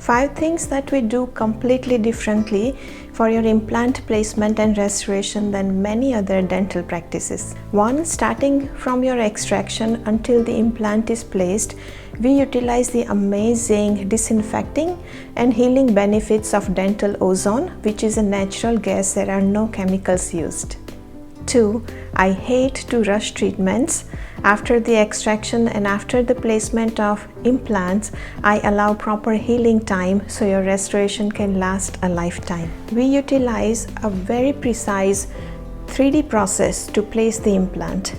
5 things that we do completely differently for your implant placement and restoration than many other dental practices. 1. Starting from your extraction until the implant is placed, we utilize the amazing disinfecting and healing benefits of dental ozone, which is a natural gas. There are no chemicals used. 2. I hate to rush treatments. After the extraction and after the placement of implants, I allow proper healing time so your restoration can last a lifetime. We utilize a very precise 3D process to place the implant.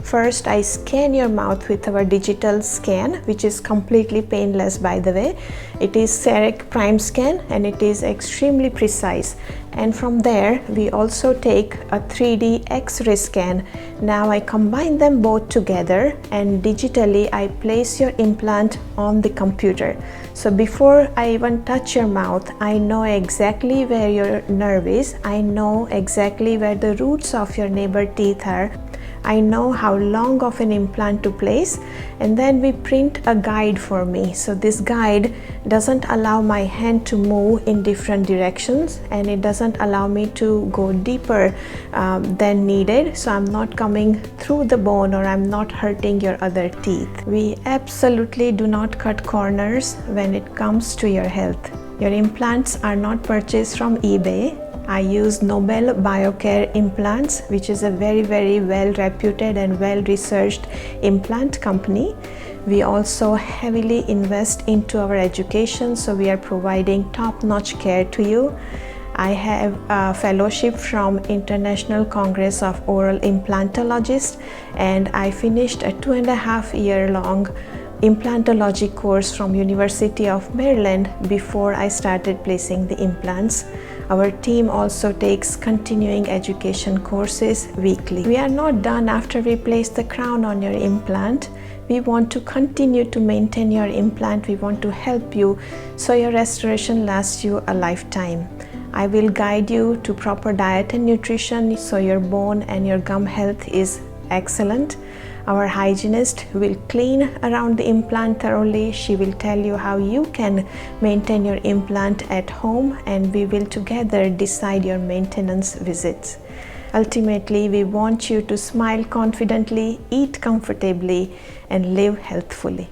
First, I scan your mouth with our digital scan, which is completely painless, by the way. It is CEREC Prime Scan and it is extremely precise. And from there, we also take a 3D X-ray scan. Now I combine them both together and digitally I place your implant on the computer. So before I even touch your mouth, I know exactly where your nerve is. I know exactly where the roots of your neighbor teeth are. I know how long of an implant to place, and then we print a guide for me. So this guide doesn't allow my hand to move in different directions, and it doesn't allow me to go deeper than needed. So I'm not coming through the bone or I'm not hurting your other teeth. We absolutely do not cut corners when it comes to your health. Your implants are not purchased from eBay. I use Nobel Biocare Implants, which is a very well reputed and well researched implant company. We also heavily invest into our education, so we are providing top-notch care to you. I have a fellowship from International Congress of Oral Implantologists, and I finished a 2.5-year-long implantology course from University of Maryland before I started placing the implants. Our team also takes continuing education courses weekly. We are not done after we place the crown on your implant. We want to continue to maintain your implant. We want to help you so your restoration lasts you a lifetime. I will guide you to proper diet and nutrition so your bone and your gum health is excellent. Our hygienist will clean around the implant thoroughly. She will tell you how you can maintain your implant at home, and we will together decide your maintenance visits. Ultimately, we want you to smile confidently, eat comfortably, and live healthfully.